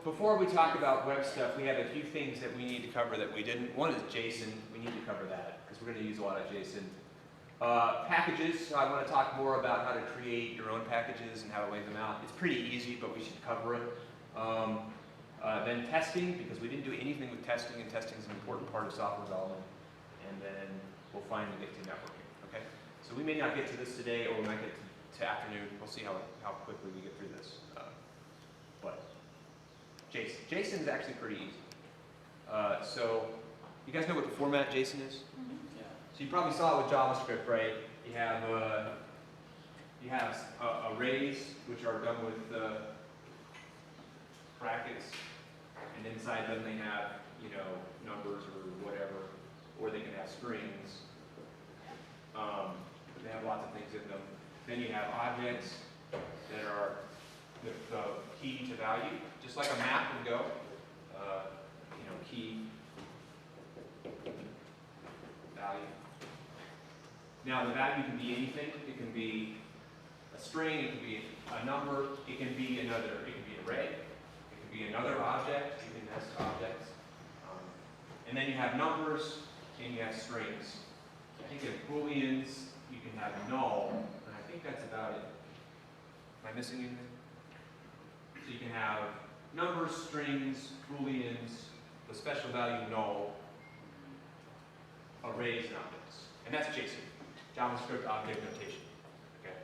before we talk about web stuff, we have a few things that we need to cover that we didn't. One is JSON. We need to cover that because we're going to use a lot of JSON. Packages. So I want to talk more about how to create your own packages and how to lay them out. It's pretty easy, but we should cover it. Then testing, because we didn't do anything with testing, and testing is an important part of software development. And then we'll finally get to networking. Okay. So we may not get to this today, or we might get to afternoon. We'll see how quickly we get through this. But JSON. JSON is actually pretty easy. So you guys know what the format JSON is? Mm-hmm. Yeah. So you probably saw it with JavaScript, right? You have arrays, which are done with brackets, and inside them they have numbers or whatever, or they can have strings. They have lots of things in them. Then you have objects that are the key to value, just like a map would go. Key, value. Now the value can be anything. It can be a string. It can be a number. It can be an array. It can be another object. You can nest objects. And then you have numbers and you have strings. I think of booleans. You can have null, and I think that's about it. Am I missing anything? So you can have numbers, strings, booleans, the special value null, arrays, and objects. And that's JSON, JavaScript object notation. Okay.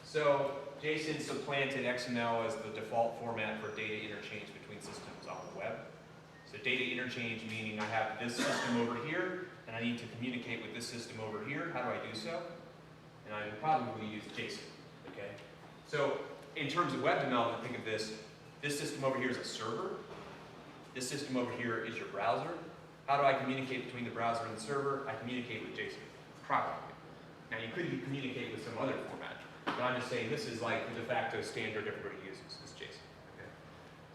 So JSON supplanted XML as the default format for data interchange between systems on the web. So data interchange meaning I have this system over here, and I need to communicate with this system over here. How do I do so? And I would probably use JSON. Okay. So in terms of web development, think of this. This system over here is a server. This system over here is your browser. How do I communicate between the browser and the server? I communicate with JSON, probably. Now you could communicate with some other format, but I'm just saying this is like the de facto standard everybody uses, is JSON. Okay?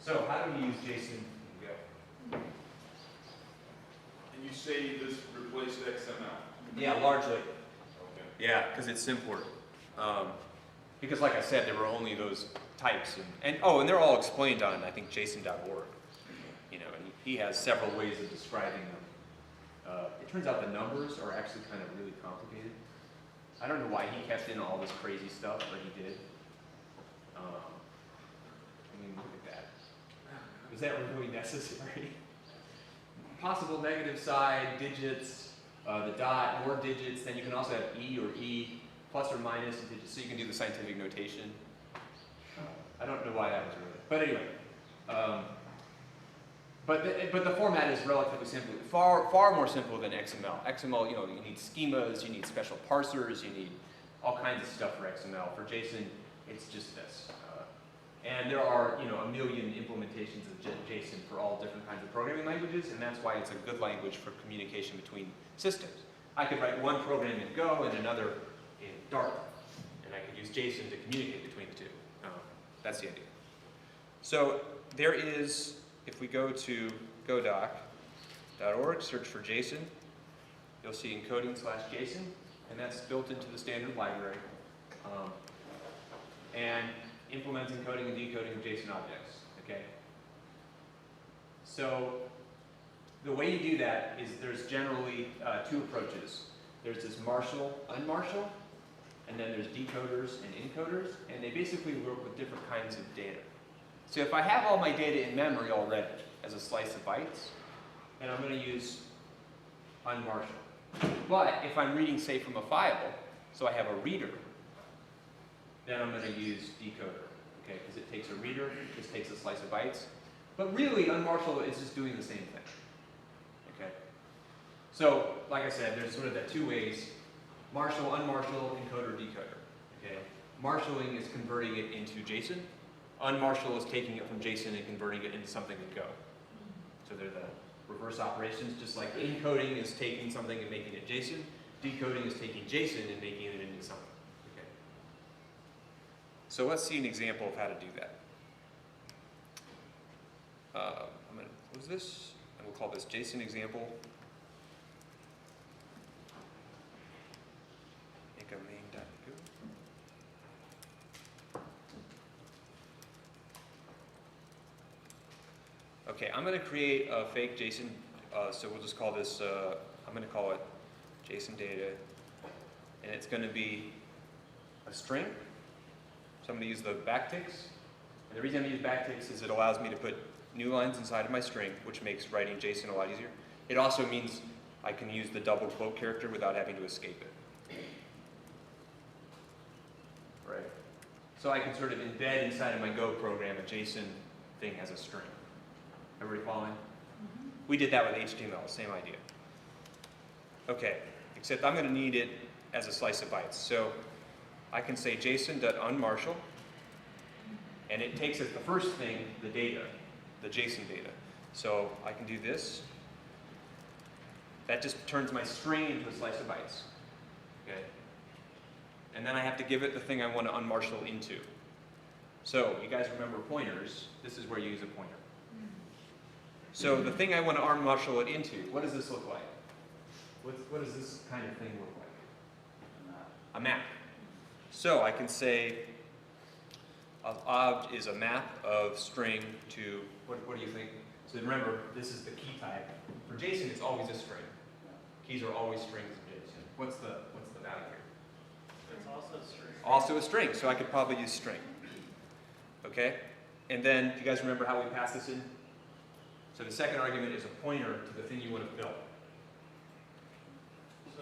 So how do we use JSON? Go. And you say this replaced XML? Yeah, largely. Okay. Yeah, because it's simpler. Because like I said, there were only those types, and they're all explained on, I think, JSON.org. And he has several ways of describing them. It turns out the numbers are actually kind of really complicated. I don't know why he kept in all this crazy stuff, but he did. Look at that. Was that really necessary? Possible negative side, digits, the dot, more digits. Then you can also have E or E, plus or minus digits, so you can do the scientific notation. I don't know why that was really. But anyway. But the format is relatively simple, far more simple than XML. XML, you need schemas, you need special parsers, you need all kinds of stuff for XML. For JSON, it's just this. And there are, a million implementations of JSON for all different kinds of programming languages, and that's why it's a good language for communication between systems. I could write one program in Go and another in Dart, and I could use JSON to communicate between the two. That's the idea. So there is. If we go to godoc.org, search for JSON, you'll see encoding/JSON, and that's built into the standard library. And implements encoding and decoding of JSON objects. Okay. So the way you do that is there's generally two approaches. There's this marshal, unmarshal, and then there's decoders and encoders, and they basically work with different kinds of data. So if I have all my data in memory already as a slice of bytes, then I'm going to use unmarshal. But if I'm reading, say, from a file, so I have a reader, then I'm going to use decoder, okay? Because it takes a reader, just takes a slice of bytes. But really, unmarshal is just doing the same thing, okay? So, like I said, there's sort of the two ways: marshal, unmarshal, encoder, decoder, okay? Marshalling is converting it into JSON. Unmarshal is taking it from JSON and converting it into something in Go. So they're the reverse operations, just like encoding is taking something and making it JSON. Decoding is taking JSON and making it into something. Okay. So let's see an example of how to do that. I'm going to close this, and we'll call this JSON example. Make a main.go. Okay, I'm going to create a fake JSON, so we'll just call this, I'm going to call it JSON data, and it's going to be a string. So I'm going to use the backticks. And the reason I'm going to use backticks is it allows me to put new lines inside of my string, which makes writing JSON a lot easier. It also means I can use the double quote character without having to escape it. Right. So I can sort of embed inside of my Go program a JSON thing as a string. Everybody following? Mm-hmm. We did that with HTML, same idea. Okay, except I'm going to need it as a slice of bytes. So I can say JSON.unMarshal, and it takes as the first thing the data, the JSON data. So I can do this. That just turns my string into a slice of bytes. Okay. And then I have to give it the thing I want to unmarshal into. So you guys remember pointers. This is where you use a pointer. So the thing I want to unmarshal it into, what does this look like? What does this kind of thing look like? A map. So I can say obj is a map of string to, what do you think? So remember, this is the key type. For JSON, it's always a string. Keys are always strings in JSON. What's the value here? It's also a string. Also a string, so I could probably use string. Okay? And then, do you guys remember how we pass this in? So the second argument is a pointer to the thing you want to fill.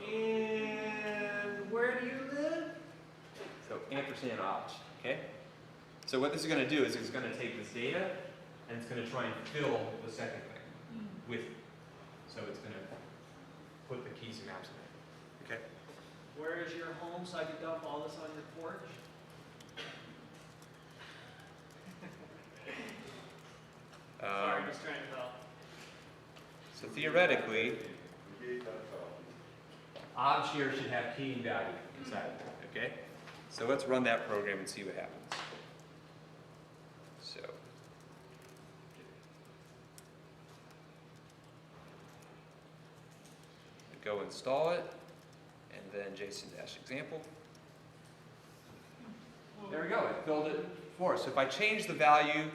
And where do you live? So ampersand obj, okay? So what this is going to do is it's going to take this data and it's going to try and fill the second thing with it. So it's going to put the keys and maps in there, okay? Where is your home so I can dump all this on your porch? Sorry, just trying to tell. So theoretically, obj here should have key and value inside of it, okay? So let's run that program and see what happens. So, go install it, and then JSON-example. There we go, it filled it for us. So if I change the value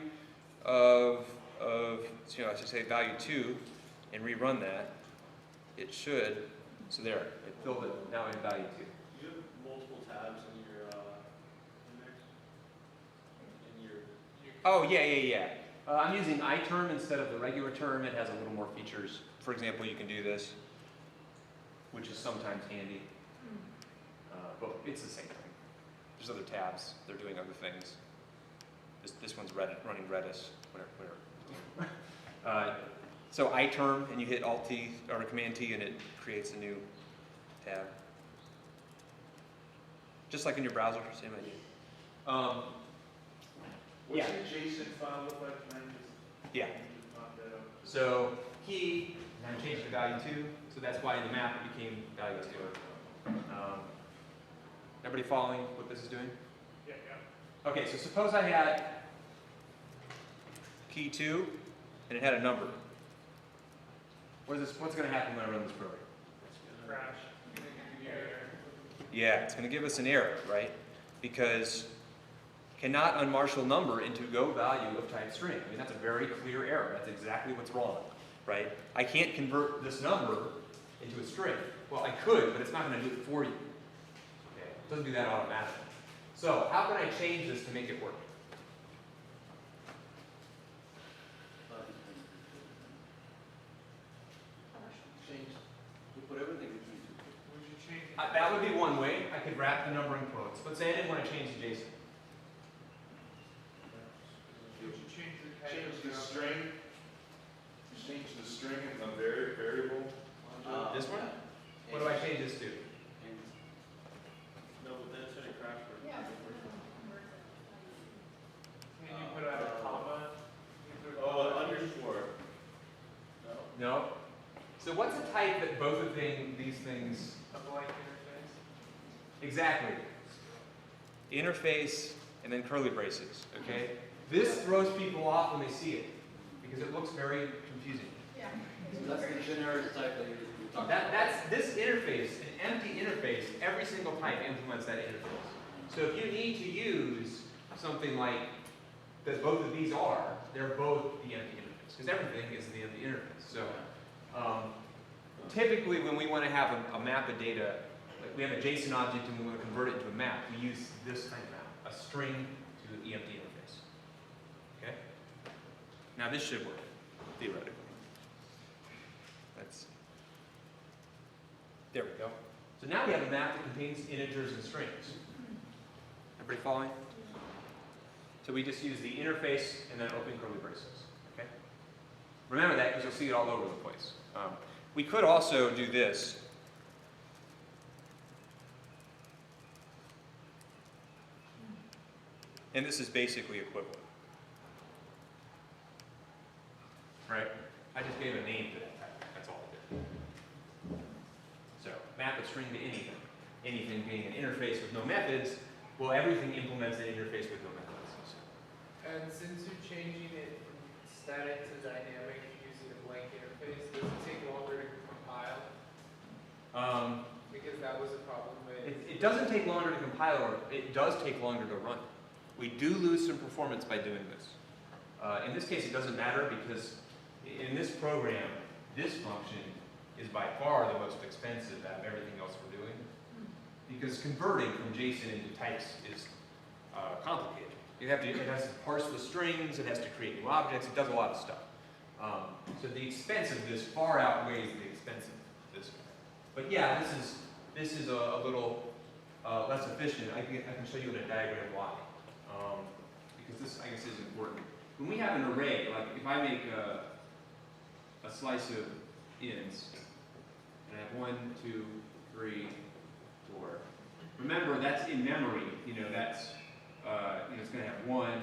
of I should say value 2 and rerun that, it should, so there, it filled it now in value 2. You have multiple tabs in your index? Oh, yeah. I'm using iTerm instead of the regular term. It has a little more features. For example, you can do this, which is sometimes handy. But it's the same thing. There's other tabs. They're doing other things. This one's running Redis, whatever. So iTerm, and you hit Alt-T or Command-T, and it creates a new tab. Just like in your browser, same idea. What's your JSON file look like? Can I just Yeah. pop that up? So key, and I changed the value 2, so that's why in the map it became value 2. Everybody following what this is doing? Yeah. Okay, so suppose I had key 2, and it had a number. What's going to happen when I run this program? It's gonna crash. Yeah, it's going to give us an error, right? Because cannot unmarshal number into Go value of type string. I mean, that's a very clear error. That's exactly what's wrong, right? I can't convert this number into a string. Well, I could, but it's not going to do it for you. Okay? It doesn't do that automatically. So how can I change this to make it work? That would be one way. I could wrap the number in quotes. Let's say I didn't want to change the JSON. Change the string. Change the string in the variable. This one? What do I change this to? No, but then it's gonna crash for Yeah. Can you put out a comma? Underscore. No. So what's a type that both of these things? A blank interface? Exactly. Interface and then curly braces, okay? This throws people off when they see it because it looks very confusing. Yeah. So that's the generic type that you're talking about. That's this interface, an empty interface, every single type implements that interface. So if you need to use something like that both of these are, they're both the empty interface. interface, because everything is in the interface. So typically when we want to have a map of data, like we have a JSON object and we want to convert it into a map, we use this kind of map, a string to an EMD interface. Okay? Now this should work, theoretically. There we go. So now we have a map that contains integers and strings. Everybody following? So we just use the interface and then open curly braces. Okay? Remember that because you'll see it all over the place. We could also do this. And this is basically equivalent. Right? I just gave a name to that type. That's all I did. So map a string to anything. Anything being an interface with no methods, well, everything implements an interface with no methods. And since you're changing it from static to dynamic using a blank interface, does it take longer to compile? Because that was a problem with... It doesn't take longer to compile, or it does take longer to run. We do lose some performance by doing this. In this case, it doesn't matter because in this program, this function is by far the most expensive out of everything else we're doing. Because converting from JSON into types is complicated. It has to parse the strings, it has to create new objects, it does a lot of stuff. So the expense of this far outweighs the expense of this. But yeah, this is a little less efficient. I can show you in a diagram why. Because this, I guess, is important. When we have an array, like if I make a slice of ins, and I have 1, 2, 3, 4. Remember, that's in memory. You know, that's it's going to have 1, and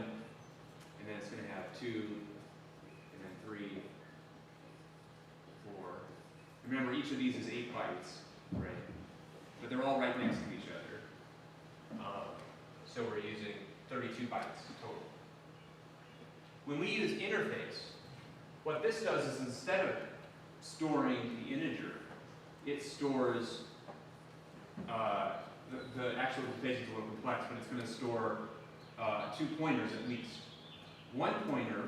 then it's going to have 2, and then 3, 4. Remember, each of these is 8 bytes, right? But they're all right next to each other. So we're using 32 bytes total. When we use interface, what this does is instead of storing the integer, it stores the actual interface is a little complex, but it's going to store 2 pointers at least. One pointer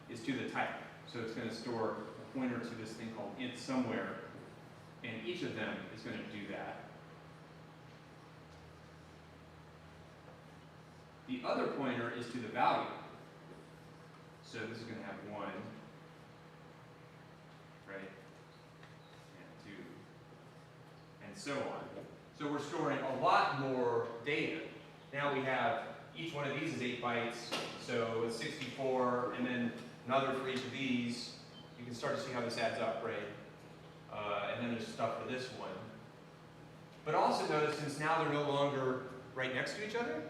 is to the type, so it's going to store a pointer to this thing called int somewhere, and each of them is going to do that. The other pointer is to the value. So this is going to have 1, right, and 2, and so on. So we're storing a lot more data. Now we have, each one of these is 8 bytes, so it's 64, and then another for each of these. You can start to see how this adds up, right? And then there's stuff for this one. But also notice, since now they're no longer right next to each other,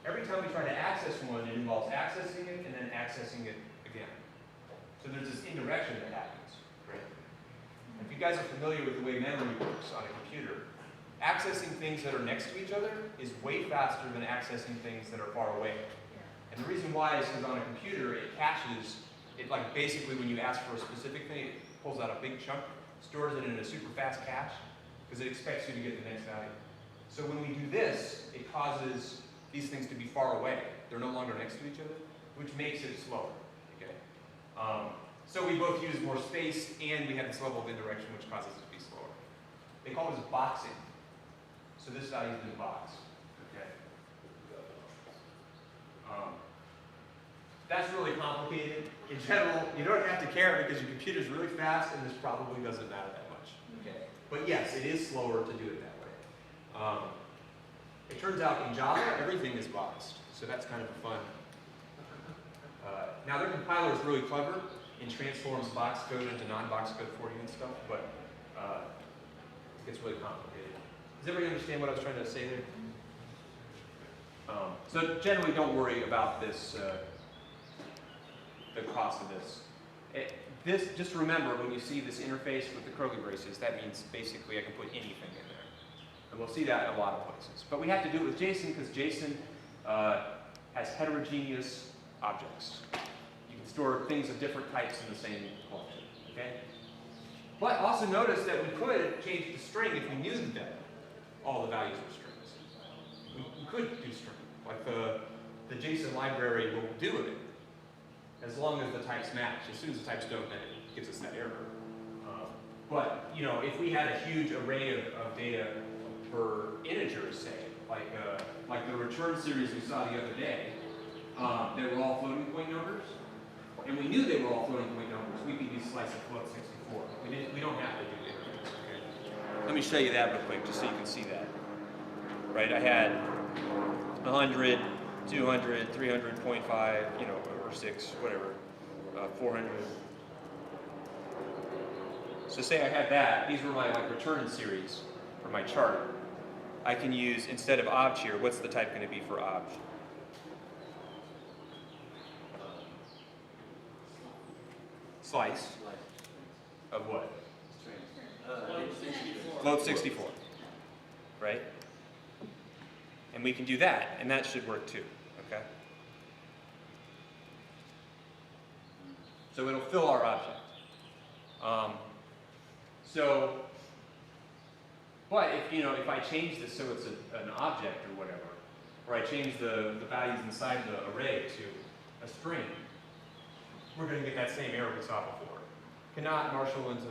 every time we try to access one, it involves accessing it and then accessing it again. So there's this indirection that happens, right? And if you guys are familiar with the way memory works on a computer, accessing things that are next to each other is way faster than accessing things that are far away. And the reason why is because on a computer, it caches, like basically when you ask for a specific thing, it pulls out a big chunk, stores it in a super fast cache, because it expects you to get the next value. So when we do this, it causes these things to be far away. They're no longer next to each other, which makes it slower. Okay? So we both use more space, and we have this level of indirection, which causes it to be slower. They call this boxing. So this value is in the box. Okay? That's really complicated. In general, you don't have to care because your computer's really fast, and this probably doesn't matter that much. Okay? But yes, it is slower to do it that way. It turns out in Java, everything is boxed, so that's kind of a fun. Now their compiler is really clever and transforms box code into non-box code for you and stuff, but it gets really complicated. Does everybody understand what I was trying to say there? So generally, don't worry about this, the cost of this. Just remember, when you see this interface with the curly braces, that means basically I can put anything in there. And we'll see that in a lot of places. But we have to do it with JSON because JSON has heterogeneous objects. You can store things of different types in the same collection. Okay? But also notice that we could change the string if we knew that all the values were strings. We could do string, like the JSON library will do it. as long as the types match. As soon as the types don't, then it gives us that error. But you know, if we had a huge array of data for integers, say, like the return series we saw the other day, they were all floating point numbers, and we knew they were all floating point numbers, we could use slice of float 64. We don't have to do integers. Okay? Let me show you that real quick, just so you can see that. Right, I had 100, 200, 300.5, you know, or 6, whatever, 400. So say I had that, these were my return series for my chart. I can use, instead of obj here, what's the type going to be for obj? Slice of what? Float 64, right? And we can do that, and that should work too, okay? So it'll fill our object. But if I change this so it's an object or whatever, or I change the values inside the array to a string, we're going to get that same error we saw before. Cannot marshal into.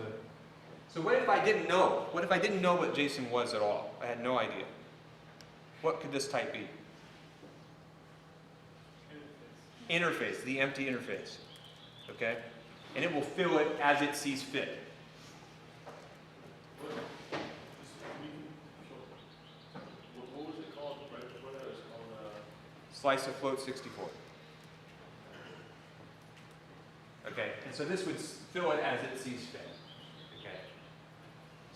So what if I didn't know? What if I didn't know what JSON was at all? I had no idea. What could this type be? Interface, the empty interface. Okay? And it will fill it as it sees fit. What was it called? Right before that, it was called Slice of float 64. Okay, and so this would fill it as it sees fit. Okay.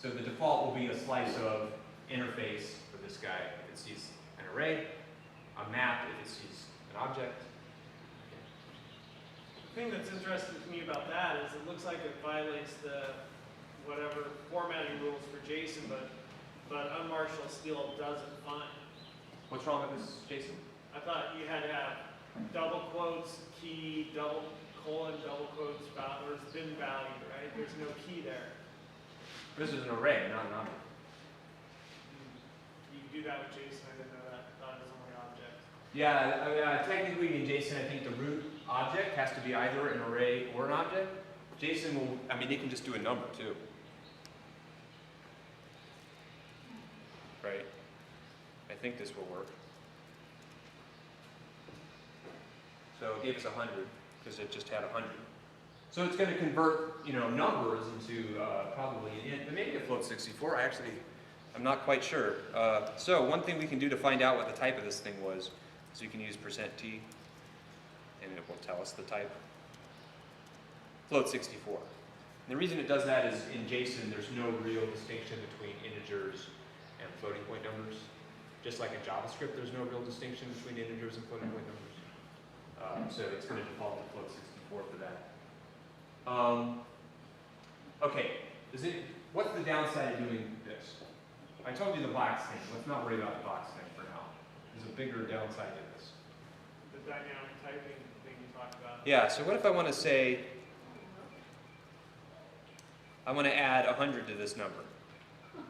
So the default will be a slice of interface for this guy if it sees an array, a map if it sees an object. The thing that's interesting to me about that is it looks like it violates the whatever formatting rules for JSON, but unmarshal still does it fine. What's wrong with this, Jason? I thought you had to have double quotes, key, double colon, double quotes, or bin value, right? There's no key there. This is an array, not an object. You can do that with JSON. I didn't know that. I thought it was only object. Yeah, technically in JSON, I think the root object has to be either an array or an object. JSON will, it can just do a number too. Right? I think this will work. So it gave us 100 because it just had 100. So it's going to convert, numbers into probably an int, but maybe a float 64. I'm not quite sure. So one thing we can do to find out what the type of this thing was is we can use %t, and it will tell us the type. Float 64. And the reason it does that is in JSON, there's no real distinction between integers and floating point numbers. Just like in JavaScript, there's no real distinction between integers and floating point numbers. So it's going to default to float 64 for that. Okay, what's the downside of doing this? I told you the box thing. Let's not worry about the box thing for now. There's a bigger downside to this. The dynamic typing thing you talked about. Yeah, so what if I want to say, I want to add 100 to this number.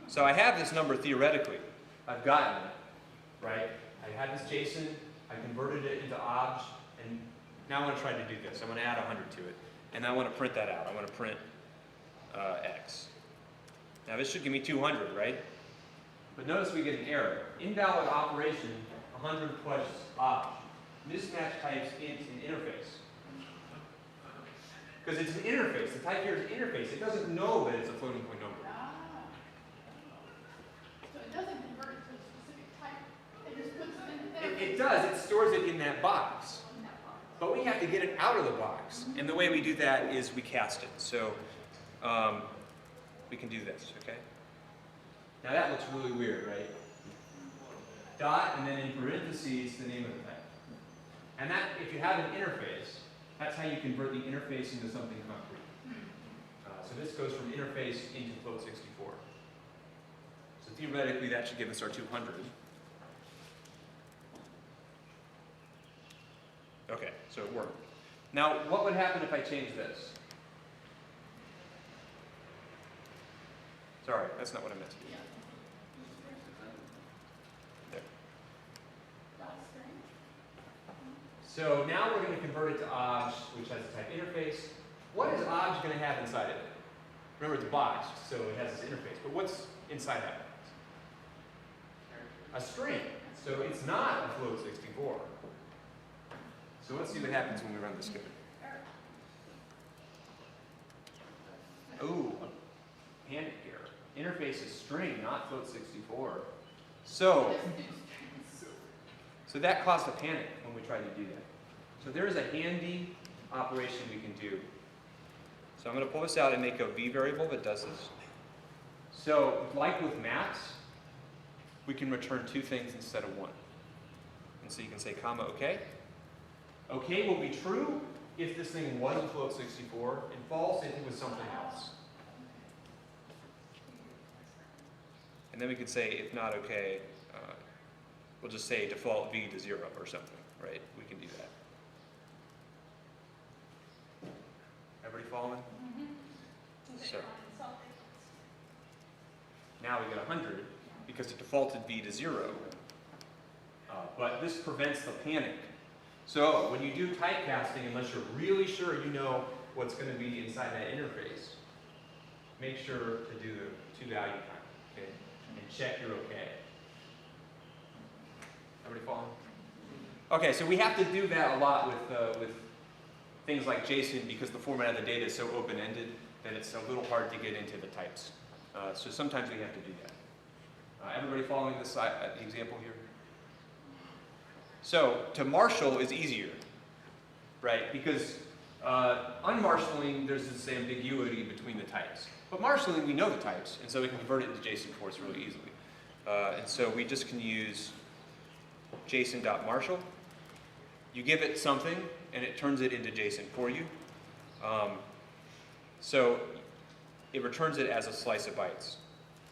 So I have this number theoretically. I've gotten it, right? I had this JSON, I converted it into obj, and now I want to try to do this. I want to add 100 to it, and I want to print that out. I want to print x. Now this should give me 200, right? But notice we get an error. Invalid operation, 100 plus obj. Mismatch types int and interface. Because it's an interface. The type here is an interface. It doesn't know that it's a floating point number. So it doesn't convert it to a specific type. It just puts it in there. It does. It stores it in that box. But we have to get it out of the box. And the way we do that is we cast it. So we can do this, okay? Now that looks really weird, right? Dot, and then in parentheses, the name of the type. And that, if you have an interface, that's how you convert the interface into something concrete. So this goes from interface into float 64. So theoretically, that should give us our 200. Okay, so it worked. Now, what would happen if I change this? Sorry, that's not what I meant to do. There. So now we're going to convert it to obj, which has a type interface. What is obj going to have inside of it? Remember, it's boxed, so it has this interface. But what's inside that box? A string. So it's not a float 64. So let's see what happens when we run this code. Ooh, a panic error. Interface is string, not float 64. So that caused a panic when we tried to do that. So there is a handy operation we can do. So I'm going to pull this out and make a v variable that does this. So like with maths, we can return two things instead of one. And so you can say comma OK. OK will be true if this thing was a float 64, and false if it was something else. And then we could say if not OK, we'll just say default v to 0 or something, right? We can do that. Everybody following? So now we get 100 because it defaulted v to 0. But this prevents the panic. So when you do typecasting, unless you're really sure you know what's going to be inside that interface, make sure to do the two-value kind, okay? And check you're okay. Everybody following? Okay, so we have to do that a lot with things like JSON because the format of the data is so open-ended that it's a little hard to get into the types. So sometimes we have to do that. Everybody following this the example here? So to marshal is easier, right? Because unmarshaling, there's this ambiguity between the types. But marshaling, we know the types, and so we can convert it into JSON for us really easily. And so we just can use JSON.marshal. You give it something, and it turns it into JSON for you. So it returns it as a slice of bytes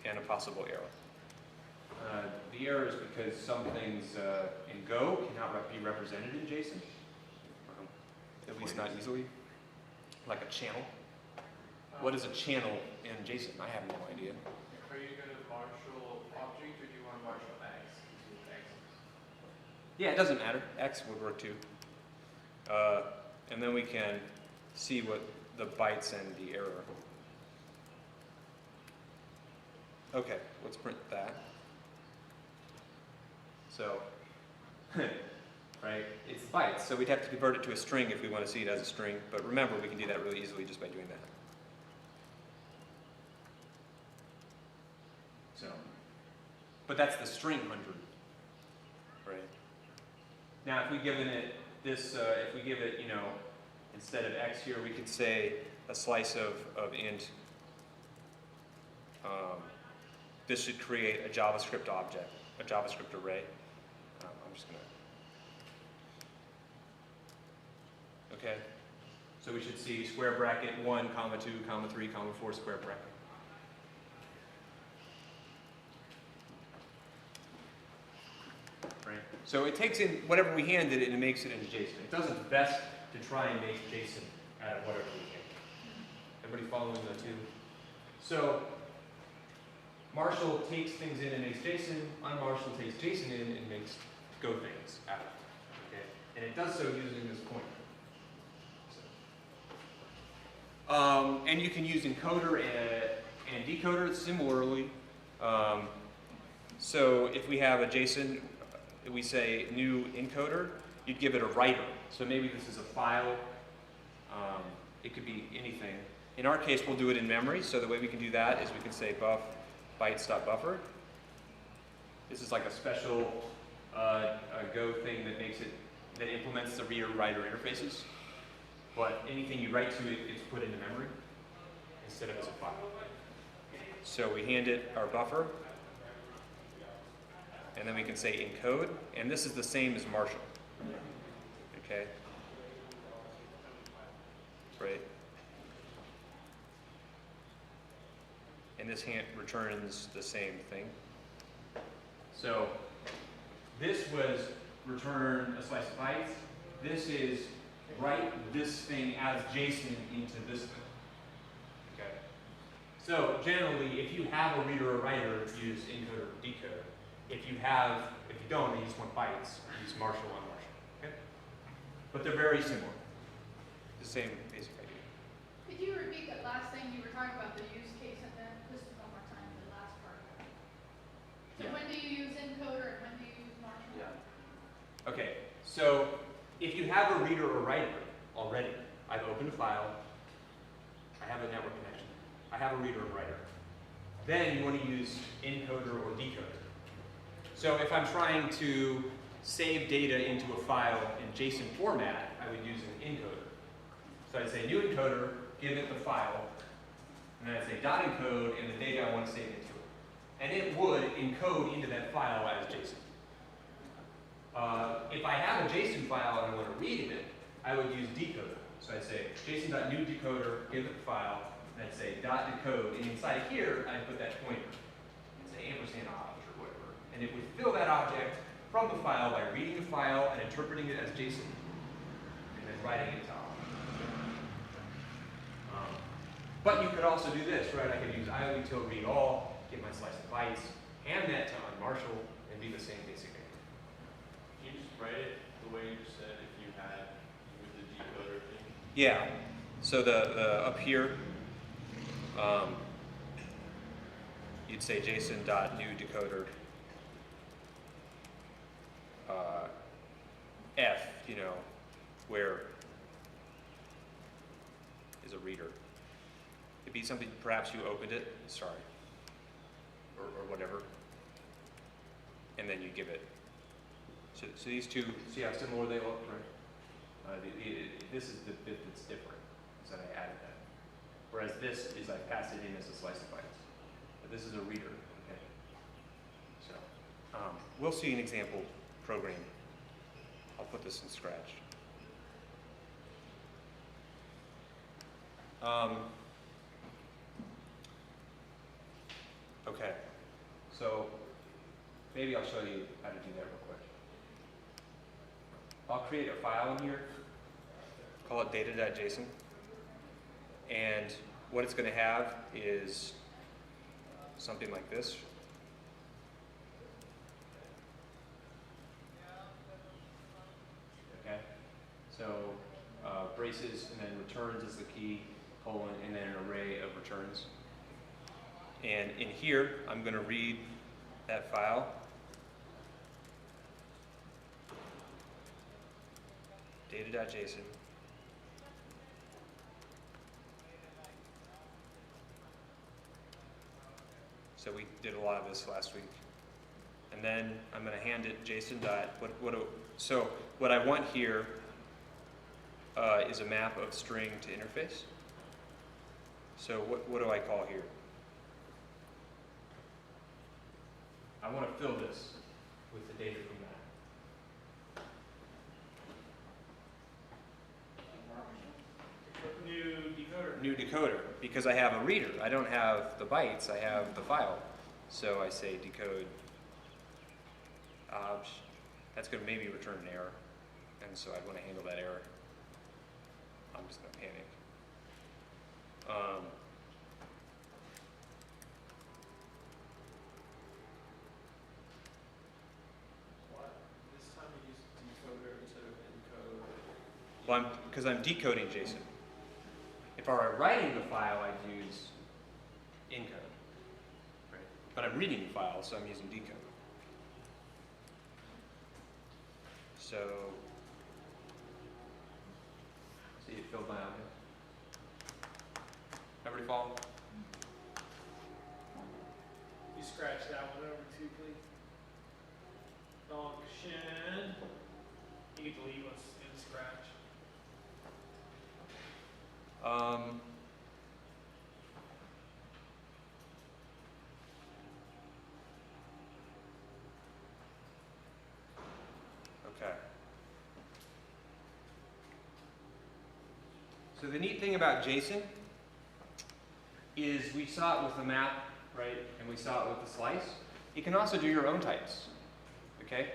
and a possible error. The error is because some things in Go cannot be represented in JSON, at least not easily, like a channel. What is a channel in JSON? I have no idea. Are you going to marshal object or do you want to marshal X? Yeah, it doesn't matter. X would work too. And then we can see what the bytes and the error. Okay, let's print that. So, right, it's bytes, so we'd have to convert it to a string if we want to see it as a string. But remember, we can do that really easily just by doing that. So, but that's the string 100, right? Now, if we given it this, if we give it, you know, instead of x here, we could say a slice of int. This should create a JavaScript object, a JavaScript array. I'm just gonna. Okay. So we should see square bracket 1, comma 2, comma 3, comma 4, square bracket. Right. So it takes in whatever we handed it and it makes it into JSON. It does its best to try and make JSON out of whatever we can. Everybody following that too? So Marshall takes things in and makes JSON. Unmarshal takes JSON in and makes Go things out. Okay? And it does so using this pointer. And you can use encoder and decoder similarly. So if we have a JSON, we say new encoder, you'd give it a writer. So maybe this is a file. It could be anything. In our case, we'll do it in memory. So the way we can do that is we can say buff bytes.buffer. This is like a special Go thing that makes it, that implements the reader-writer interfaces. But anything you write to it is put into memory instead of as a file. So we hand it our buffer, and then we can say encode, and this is the same as Marshall. Okay? Right? And this returns the same thing. So this was return a slice of bytes. This is write this thing as JSON into this thing. Okay. So generally, if you have a reader or writer, use encoder or decoder. If you don't, and you just want bytes, use Marshall on Marshall. Okay. but they're very similar. The same basic idea. Could you repeat that last thing you were talking about, the use case, and then just one more time, the last part? So Yeah. when do you use encoder and when do you use marshal? Yeah. Okay, so if you have a reader or writer already, I've opened a file, I have a network connection, I have a reader or writer. Then you want to use encoder or decoder. So if I'm trying to save data into a file in JSON format, I would use an encoder. So I'd say new encoder, give it the file, and then I'd say dot encode and the data I want to save into it. And it would encode into that file as JSON. If I have a JSON file and I want to read it, I would use decoder. So I'd say JSON.newDecoder, give it the file, and I'd say dot decode, and inside of here, I'd put that pointer, and say ampersand object or whatever. And it would fill that object from the file by reading the file and interpreting it as JSON, and then writing it to object. But you could also do this, right? I could use IOUtil read all, get my slice of bytes, hand that to unmarshal, and be the same basic idea. Can you just write it the way you just said if you had with the decoder thing? Yeah. So the up here, you'd say JSON.newDecoder F, you know, where is a reader. It'd be something, perhaps you opened it, sorry, or whatever, and then you give it. So these two, see how similar they look, right? This is the bit that's different, is that I added that. Whereas this is I passed it in as a slice of bytes. But this is a reader, okay? So, we'll see an example program. I'll put this in Scratch. Okay, so maybe I'll show you how to do that real quick. I'll create a file in here, call it data.json, and what it's going to have is something like this. Okay, so braces and then returns is the key, colon, and then an array of returns. And in here, I'm going to read that file. Data.json. So we did a lot of this last week. And then I'm going to hand it JSON. So what I want here is a map of string to interface. So what do I call here? I want to fill this with the data from that. New decoder, because I have a reader. I don't have the bytes, I have the file. So I say decode obj. That's going to maybe return an error. And so I want to handle that error. I'm just going to panic. This time you use decoder instead of encode. Well, because I'm decoding JSON. If I were writing the file, I'd use encode. Right? But I'm reading the file, so I'm using decode. So, see it filled my object. Everybody follow? You scratch that one over too, please. Function. You can delete what's in Scratch. Okay. So the neat thing about JSON is we saw it with the map, right? And we saw it with the slice. You can also do your own types. Okay?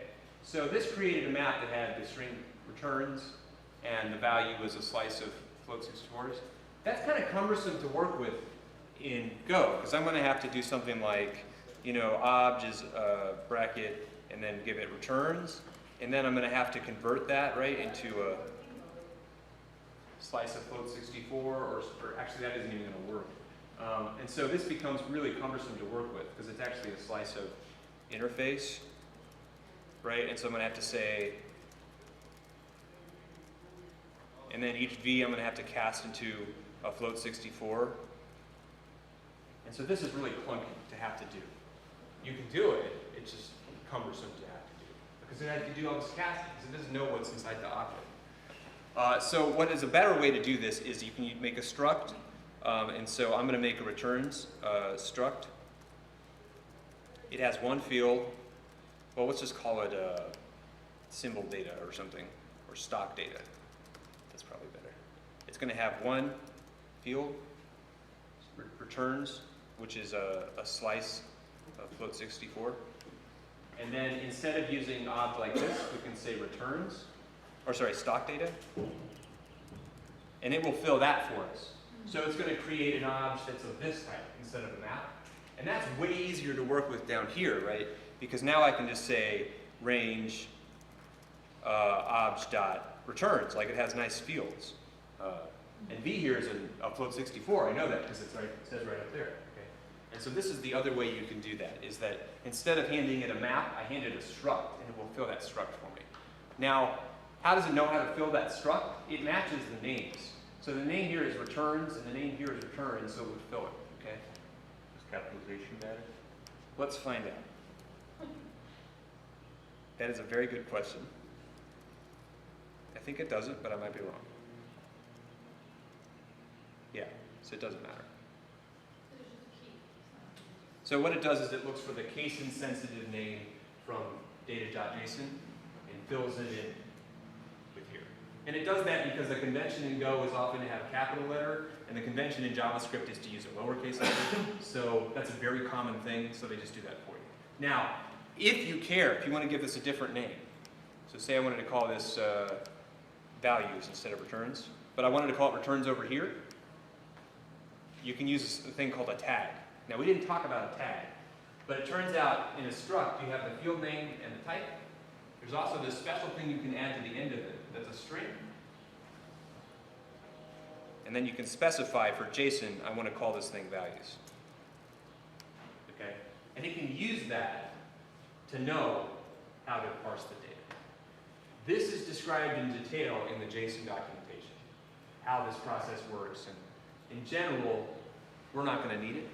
So this created a map that had the string returns and the value was a slice of floats and stores. That's kind of cumbersome to work with in Go, because I'm going to have to do something like, you know, obj is a bracket and then give it returns. And then I'm going to have to convert that, right, into slice of float 64, or actually that isn't even going to work. And so this becomes really cumbersome to work with because it's actually a slice of interface, right? And so I'm going to have to say, and then each V I'm going to have to cast into a float 64. And so this is really clunky to have to do. You can do it, it's just cumbersome to have to do. Because then I have to do all this casting, because it doesn't know what's inside the object. So what is a better way to do this is you can make a struct, and so I'm going to make a returns struct. It has one field. Well, let's just call it symbol data or something, or stock data. That's probably better. It's going to have one field, returns, which is a slice of float 64. And then instead of using obj like this, we can say returns, or sorry, stock data. And it will fill that for us. So it's going to create an obj that's of this type instead of a map. And that's way easier to work with down here, right? Because now I can just say range obj dot returns, like it has nice fields. And V here is a float 64. I know that because it says right up there. Okay? And so this is the other way you can do that, is that instead of handing it a map, I hand it a struct, and it will fill that struct for me. Now, how does it know how to fill that struct? It matches the names. So the name here is returns, and the name here is returns, so it would fill it. Okay? Does capitalization matter? Let's find out. That is a very good question. I think it doesn't, but I might be wrong. Yeah, so it doesn't matter. There's just a key. So what it does is it looks for the case-insensitive name from data.json and fills it in with here. And it does that because the convention in Go is often to have a capital letter, and the convention in JavaScript is to use a lowercase letter. So that's a very common thing, so they just do that for you. Now, if you care, if you want to give this a different name, so say I wanted to call this values instead of returns, but I wanted to call it returns over here, you can use a thing called a tag. Now, we didn't talk about a tag, but it turns out in a struct, you have the field name and the type. There's also this special thing you can add to the end of it that's a string. And then you can specify for JSON, I want to call this thing values. Okay? And it can use that to know how to parse the data. This is described in detail in the JSON documentation, how this process works. And in general, we're not going to need it.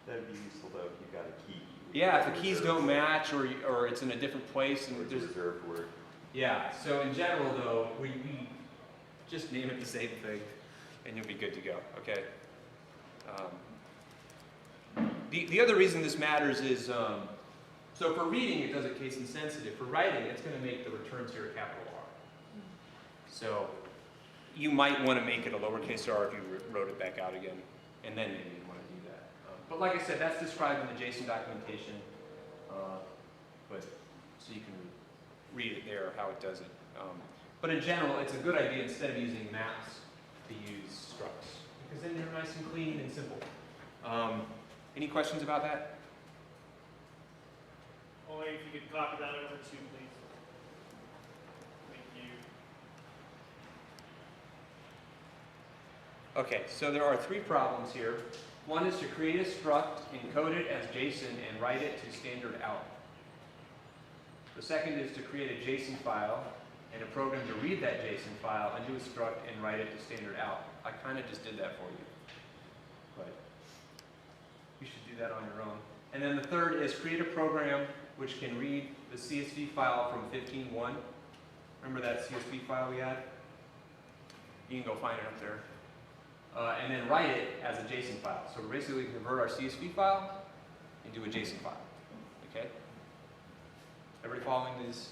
That'd be useful though if you got a key. Yeah, if the keys don't match or it's in a different place and there's reserved word. Yeah, so in general though, we just name it the same thing and you'll be good to go, okay? The other reason this matters is, so for reading it does it case insensitive. For writing, it's going to make the returns here a capital R. So you might want to make it a lowercase r if you wrote it back out again, and then maybe you want to do that. But like I said, that's described in the JSON documentation, but so you can read it there, how it does it. But in general, it's a good idea instead of using maps to use structs, because then they're nice and clean and simple. Any questions about that? Only if you could copy that over to, please. Thank you. Okay, so there are three problems here. One is to create a struct, encode it as JSON, and write it to standard out. The second is to create a JSON file and a program to read that JSON file into a struct and write it to standard out. I kind of just did that for you, but you should do that on your own. And then the third is create a program which can read the CSV file from 15.1. Remember that CSV file we had? You can go find it up there. And then write it as a JSON file. So we're basically convert our CSV file into a JSON file. Okay? Everybody following these?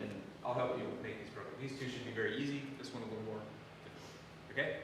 And I'll help you make these programs. These two should be very easy. This one a little more difficult. Okay?